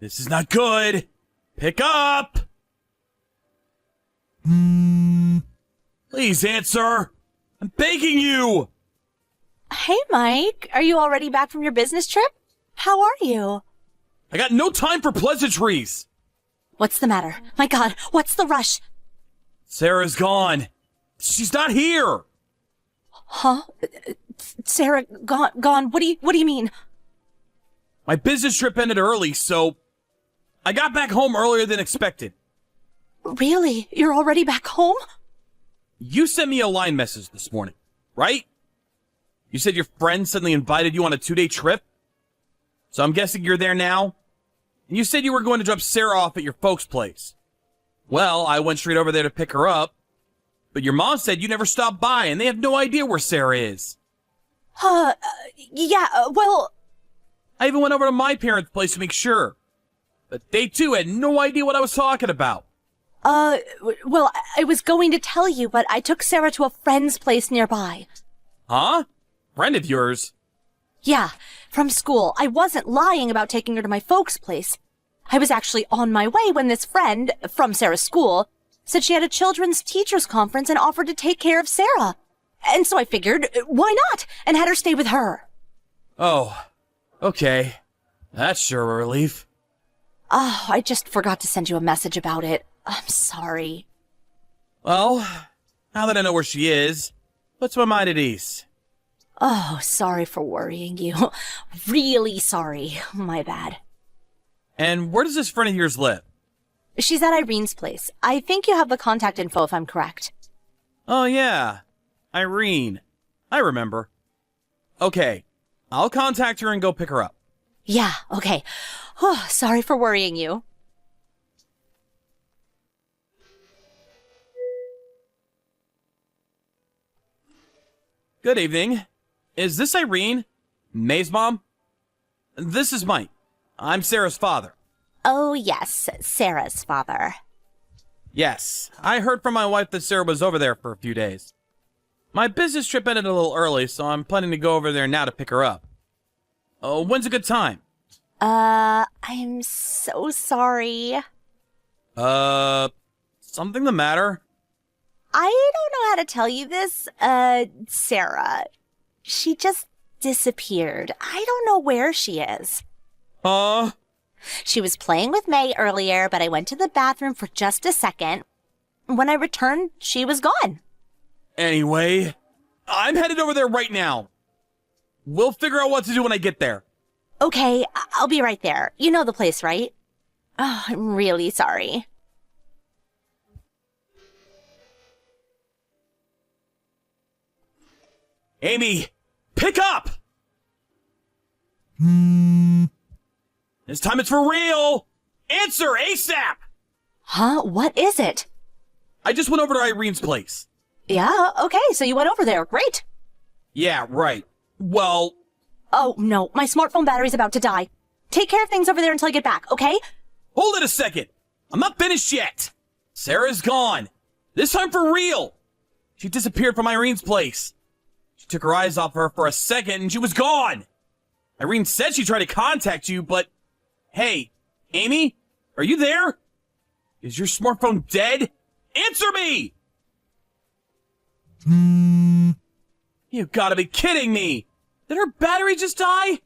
This is not good. Pick up. Please answer. I'm begging you. Hey, Mike. Are you already back from your business trip? How are you? I got no time for pleasantries. What's the matter? My God, what's the rush? Sarah's gone. She's not here. Huh? Sarah gone. What do you mean? My business trip ended early, so I got back home earlier than expected. Really? You're already back home? You sent me a line message this morning, right? You said your friend suddenly invited you on a 2-day trip? So I'm guessing you're there now? And you said you were going to drop Sarah off at your folks' place. Well, I went straight over there to pick her up, but your mom said you never stopped by and they have no idea where Sarah is. Well... I even went over to my parents' place to make sure. But they too had no idea what I was talking about. Well, I was going to tell you, but I took Sarah to a friend's place nearby. Huh? Friend of yours? Yeah, from school. I wasn't lying about taking her to my folks' place. I was actually on my way when this friend, from Sarah's school, said she had a children's teachers conference and offered to take care of Sarah. And so I figured, why not? And had her stay with her. Oh, okay. That's sure a relief. Oh, I just forgot to send you a message about it. I'm sorry. Well, now that I know where she is, puts my mind at ease. Oh, sorry for worrying you. Really sorry. My bad. And where does this friend of yours live? She's at Irene's place. I think you have the contact info if I'm correct. Oh, yeah. Irene. I remember. Okay. I'll contact her and go pick her up. Yeah, okay. Oh, sorry for worrying you. Good evening. Is this Irene? May's mom? This is Mike. I'm Sarah's father. Oh, yes, Sarah's father. Yes, I heard from my wife that Sarah was over there for a few days. My business trip ended a little early, so I'm planning to go over there now to pick her up. When's a good time? I'm so sorry. Something the matter? I don't know how to tell you this, Sarah. She just disappeared. I don't know where she is. She was playing with May earlier, but I went to the bathroom for just a second. When I returned, she was gone. Anyway, I'm headed over there right now. We'll figure out what to do when I get there. Okay, I'll be right there. You know the place, right? Oh, I'm really sorry. Amy, pick up! This time it's for real! Answer ASAP! Huh? What is it? I just went over to Irene's place. Yeah, okay, so you went over there. Great. Yeah, right. Well... Oh, no, my smartphone battery's about to die. Take care of things over there until I get back, okay? Hold it a second! I'm not finished yet! Sarah's gone. This time for real! She disappeared from Irene's place. She took her eyes off her for a second and she was gone! Irene said she tried to contact you, but... Hey, Amy? Are you there? Is your smartphone dead? Answer me! You gotta be kidding me! Did her battery just die?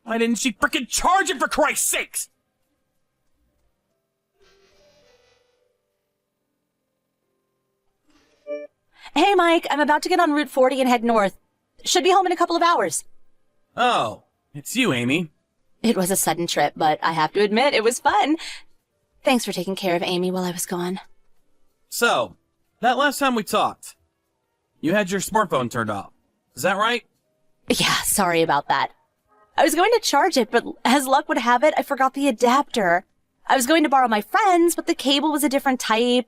Why didn't she frickin' charge it for Christ's sakes? Hey, Mike, I'm about to get on Route 40 and head north. Should be home in a couple of hours. Oh, it's you, Amy. It was a sudden trip, but I have to admit, it was fun. Thanks for taking care of Amy while I was gone. So, that last time we talked, you had your smartphone turned off. Is that right? Yeah, sorry about that. I was going to charge it, but as luck would have it, I forgot the adapter. I was going to borrow my friend's, but the cable was a different type.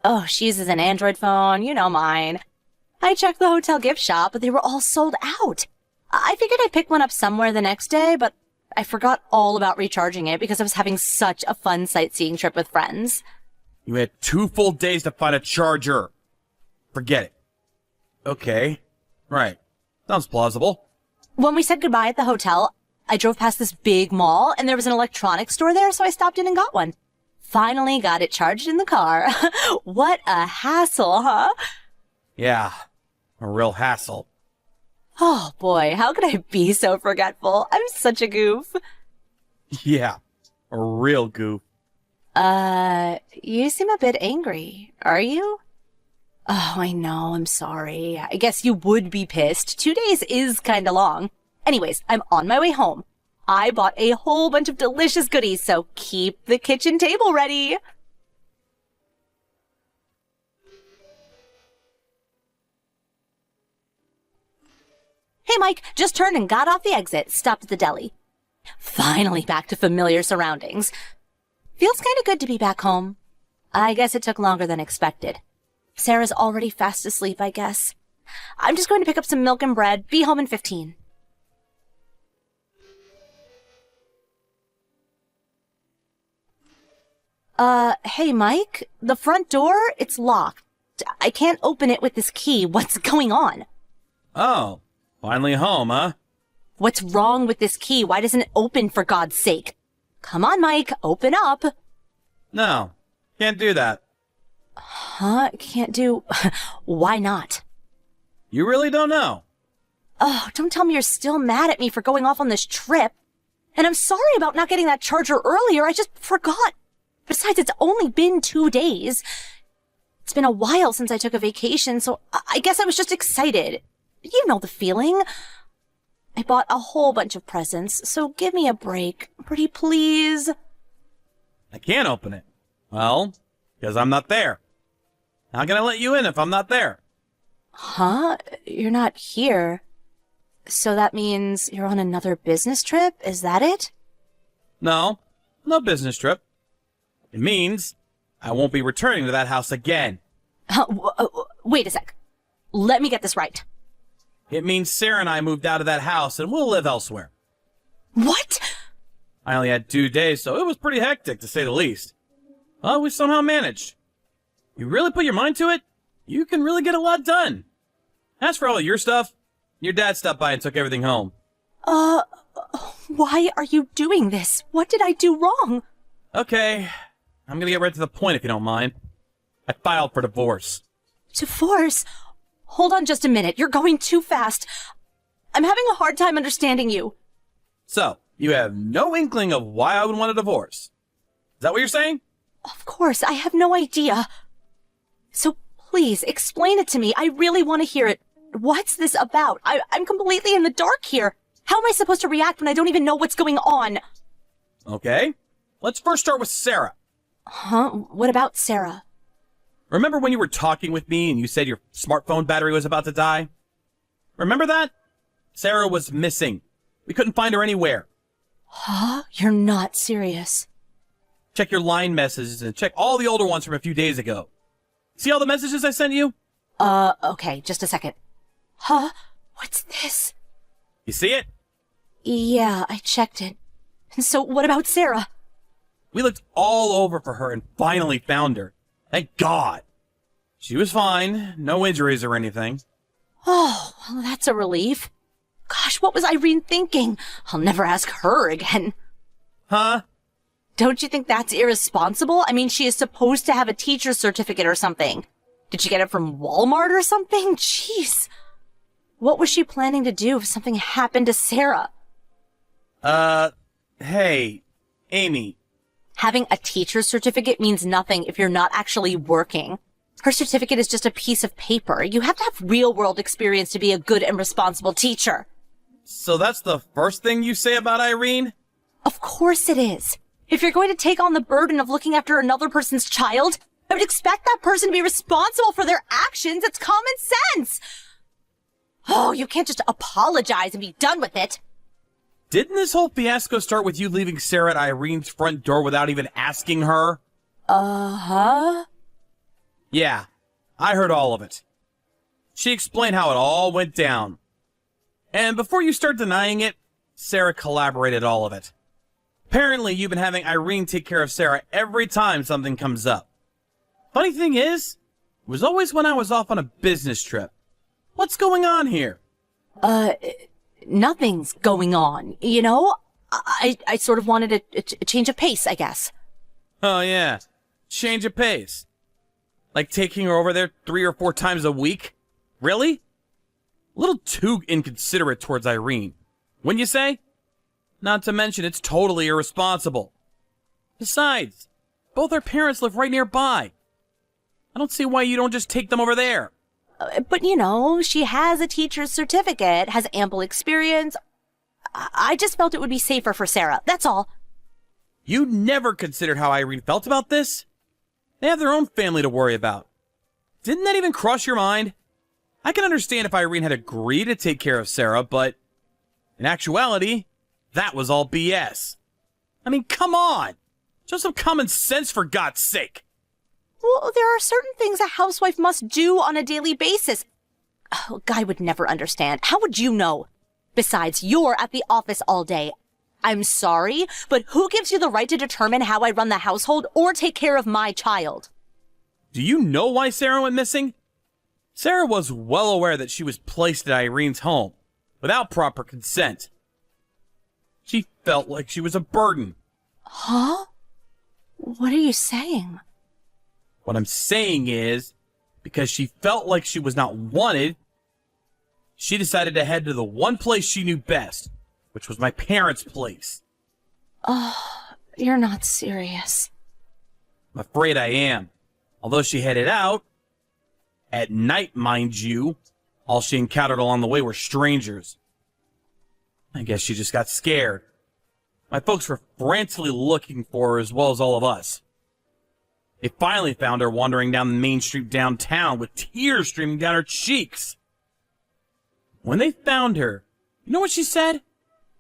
Oh, she uses an Android phone, you know mine. I checked the hotel gift shop, but they were all sold out. I figured I'd pick one up somewhere the next day, but I forgot all about recharging it because I was having such a fun sightseeing trip with friends. You had 2 full days to find a charger. Forget it. Okay. Right. Sounds plausible. When we said goodbye at the hotel, I drove past this big mall, and there was an electronics store there, so I stopped in and got one. Finally got it charged in the car. What a hassle, huh? Yeah, a real hassle. Oh boy, how could I be so forgetful? I'm such a goof. Yeah, a real goof. You seem a bit angry. Are you? Oh, I know, I'm sorry. I guess you would be pissed. 2 days is kinda long. Anyways, I'm on my way home. I bought a whole bunch of delicious goodies, so keep the kitchen table ready. Hey, Mike, just turned and got off the exit. Stopped at the deli. Finally back to familiar surroundings. Feels kind of good to be back home. I guess it took longer than expected. Sarah's already fast asleep, I guess. I'm just going to pick up some milk and bread. Be home in 15. Hey, Mike, the front door, it's locked. I can't open it with this key. What's going on? Oh, finally home, huh? What's wrong with this key? Why doesn't it open, for God's sake? Come on, Mike, open up. No, can't do that. Huh? Can't do... Why not? You really don't know. Oh, don't tell me you're still mad at me for going off on this trip. And I'm sorry about not getting that charger earlier. I just forgot. Besides, it's only been 2 days. It's been a while since I took a vacation, so I guess I was just excited. You know the feeling. I bought a whole bunch of presents, so give me a break. Pretty please. I can't open it. Well, because I'm not there. How can I let you in if I'm not there? Huh? You're not here. So that means you're on another business trip? Is that it? No business trip. It means I won't be returning to that house again. Wait a sec. Let me get this right. It means Sarah and I moved out of that house and we'll live elsewhere. What? I only had 2 days, so it was pretty hectic, to say the least. Well, we somehow managed. You really put your mind to it, you can really get a lot done. As for all your stuff, your dad stopped by and took everything home. Why are you doing this? What did I do wrong? Okay, I'm gonna get right to the point if you don't mind. I filed for divorce. Divorce? Hold on just a minute. You're going too fast. I'm having a hard time understanding you. So, you have no inkling of why I would want a divorce. Is that what you're saying? Of course, I have no idea. So please, explain it to me. I really want to hear it. What's this about? I'm completely in the dark here. How am I supposed to react when I don't even know what's going on? Okay, let's first start with Sarah. Huh? What about Sarah? Remember when you were talking with me and you said your smartphone battery was about to die? Remember that? Sarah was missing. We couldn't find her anywhere. Huh? You're not serious. Check your line messages and check all the older ones from a few days ago. See all the messages I sent you? Okay, just a second. Huh? What's this? You see it? Yeah, I checked it. And so what about Sarah? We looked all over for her and finally found her. Thank God. She was fine. No injuries or anything. Oh, well, that's a relief. Gosh, what was Irene thinking? I'll never ask her again. Huh? Don't you think that's irresponsible? I mean, she is supposed to have a teacher's certificate or something. Did she get it from Walmart or something? Jeez. What was she planning to do if something happened to Sarah? Hey, Amy. Having a teacher's certificate means nothing if you're not actually working. Her certificate is just a piece of paper. You have to have real-world experience to be a good and responsible teacher. So that's the first thing you say about Irene? Of course it is. If you're going to take on the burden of looking after another person's child, I would expect that person to be responsible for their actions. It's common sense. Oh, you can't just apologize and be done with it. Didn't this whole fiasco start with you leaving Sarah at Irene's front door without even asking her? Uh-huh. Yeah, I heard all of it. She explained how it all went down. And before you start denying it, Sarah collaborated all of it. Apparently, you've been having Irene take care of Sarah every time something comes up. Funny thing is, it was always when I was off on a business trip. What's going on here? Nothing's going on. You know, I sort of wanted a change of pace, I guess. Oh, yeah. Change of pace. Like taking her over there 3 or 4 times a week? Really? A little too inconsiderate towards Irene. Wouldn't you say? Not to mention it's totally irresponsible. Besides, both our parents live right nearby. I don't see why you don't just take them over there. But you know, she has a teacher's certificate, has ample experience. I just felt it would be safer for Sarah, that's all. You never considered how Irene felt about this? They have their own family to worry about. Didn't that even cross your mind? I can understand if Irene had agreed to take care of Sarah, but in actuality, that was all BS. I mean, come on! Show some common sense for God's sake! Well, there are certain things a housewife must do on a daily basis. Oh, a guy would never understand. How would you know? Besides, you're at the office all day. I'm sorry, but who gives you the right to determine how I run the household or take care of my child? Do you know why Sarah went missing? Sarah was well aware that she was placed at Irene's home without proper consent. She felt like she was a burden. Huh? What are you saying? What I'm saying is, because she felt like she was not wanted, she decided to head to the one place she knew best, which was my parents' place. Oh, you're not serious. I'm afraid I am. Although she headed out, at night, mind you, all she encountered along the way were strangers. I guess she just got scared. My folks were frantically looking for her as well as all of us. They finally found her wandering down the main street downtown with tears streaming down her cheeks. When they found her, you know what she said?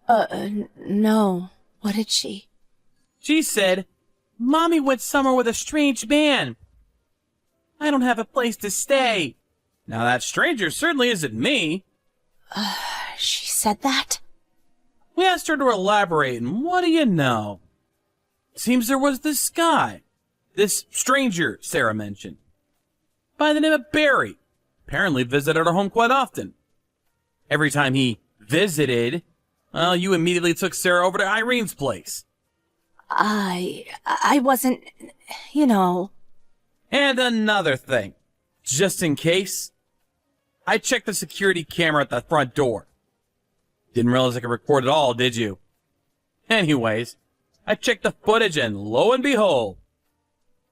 No. What did she? She said, "Mommy went somewhere with a strange man. I don't have a place to stay." Now that stranger certainly isn't me. She said that? We asked her to elaborate, and what do you know? Seems there was this guy, this stranger Sarah mentioned, by the name of Barry, apparently visited our home quite often. Every time he visited, well, you immediately took Sarah over to Irene's place. I wasn't, you know. And another thing, just in case, I checked the security camera at the front door. Didn't realize I could record it all, did you? Anyways, I checked the footage and lo and behold,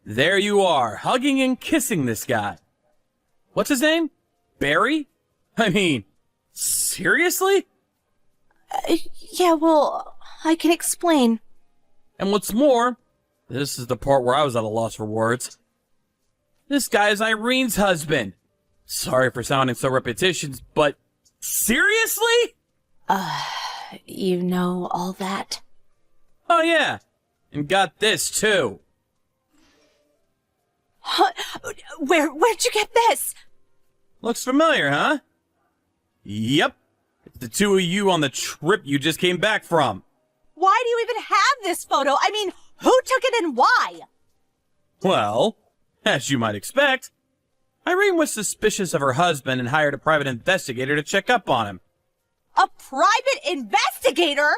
there you are, hugging and kissing this guy. What's his name? Barry? I mean, seriously? Yeah, well, I can explain. And what's more, this is the part where I was at a loss for words. This guy is Irene's husband. Sorry for sounding so repetitious, but seriously? You know all that? Oh yeah, and got this too. Huh? Where'd you get this? Looks familiar, huh? Yep, it's the two of you on the trip you just came back from. Why do you even have this photo? I mean, who took it and why? Well, as you might expect, Irene was suspicious of her husband and hired a private investigator to check up on him. A private investigator?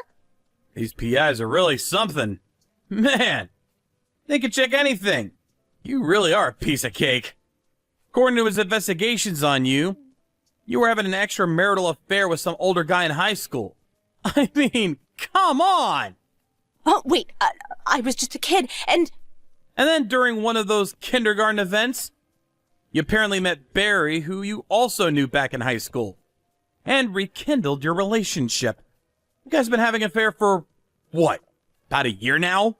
These PIs are really something. Man, they can check anything. You really are a piece of cake. According to his investigations on you, you were having an extramarital affair with some older guy in high school. I mean, come on! Oh, wait, I was just a kid, and then during one of those kindergarten events, you apparently met Barry, who you also knew back in high school, and rekindled your relationship. You guys been having an affair for, what, about a year now?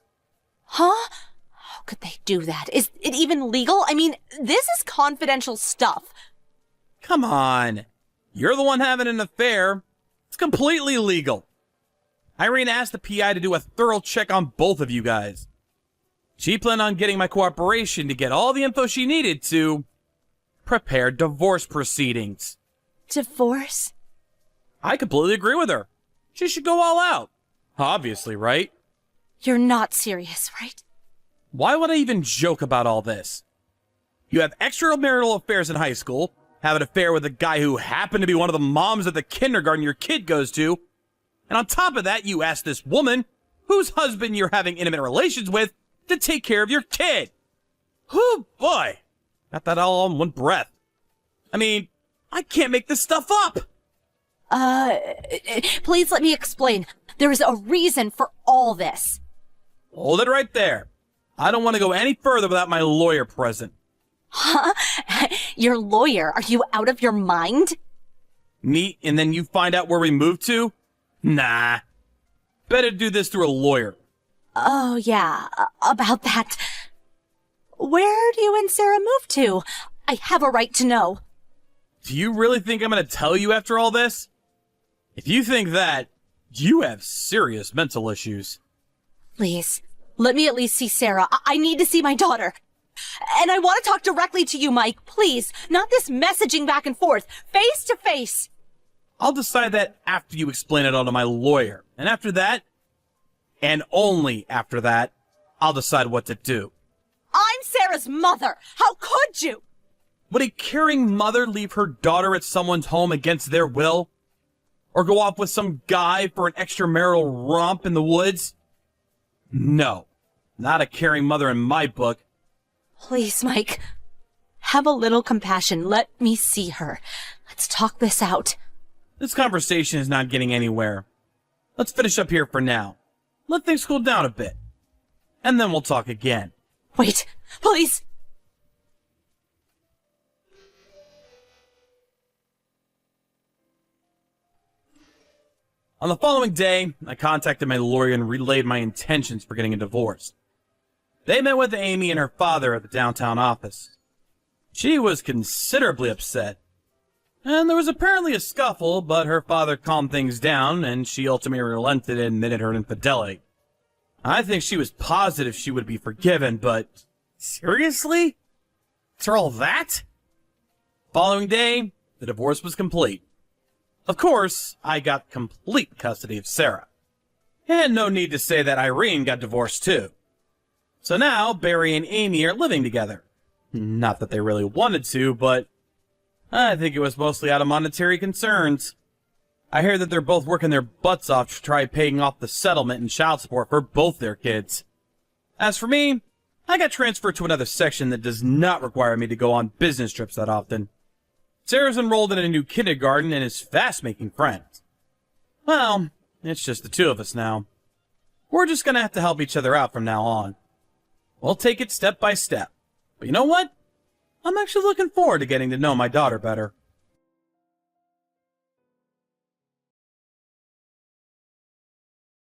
Huh? How could they do that? Is it even legal? I mean, this is confidential stuff. Come on. You're the one having an affair. It's completely legal. Irene asked the PI to do a thorough check on both of you guys. She planned on getting my cooperation to get all the info she needed to prepare divorce proceedings. Divorce? I completely agree with her. She should go all out. Obviously, right? You're not serious, right? Why would I even joke about all this? You have extramarital affairs in high school, have an affair with a guy who happened to be one of the moms at the kindergarten your kid goes to, And on top of that, you asked this woman, whose husband you're having intimate relations with, to take care of your kid. Oh boy. Got that all in one breath. I mean, I can't make this stuff up. Please let me explain. There is a reason for all this. Hold it right there. I don't want to go any further without my lawyer present. Huh? Your lawyer? Are you out of your mind? Meet and then you find out where we moved to? Nah. Better do this through a lawyer. Oh, yeah, about that. Where do you and Sarah move to? I have a right to know. Do you really think I'm going to tell you after all this? If you think that, you have serious mental issues. Please, let me at least see Sarah. I need to see my daughter. And I want to talk directly to you, Mike. Please, not this messaging back and forth. Face to face. I'll decide that after you explain it all to my lawyer. And after that, and only after that, I'll decide what to do. I'm Sarah's mother. How could you? Would a caring mother leave her daughter at someone's home against their will? Or go off with some guy for an extramarital romp in the woods? No, not a caring mother in my book. Please, Mike, have a little compassion. Let me see her. Let's talk this out. This conversation is not getting anywhere. Let's finish up here for now. Let things cool down a bit. And then we'll talk again. Wait, please. On the following day, I contacted my lawyer and relayed my intentions for getting a divorce. They met with Amy and her father at the downtown office. She was considerably upset. And there was apparently a scuffle, but her father calmed things down, and she ultimately relented and admitted her infidelity. I think she was positive she would be forgiven, but seriously? After all that? Following day, the divorce was complete. Of course, I got complete custody of Sarah. And no need to say that Irene got divorced too. So now, Barry and Amy are living together. Not that they really wanted to, but I think it was mostly out of monetary concerns. I hear that they're both working their butts off to try paying off the settlement and child support for both their kids. As for me, I got transferred to another section that does not require me to go on business trips that often. Sarah's enrolled in a new kindergarten and is fast making friends. Well, it's just the two of us now. We're just gonna have to help each other out from now on. We'll take it step by step. But you know what? I'm actually looking forward to getting to know my daughter better.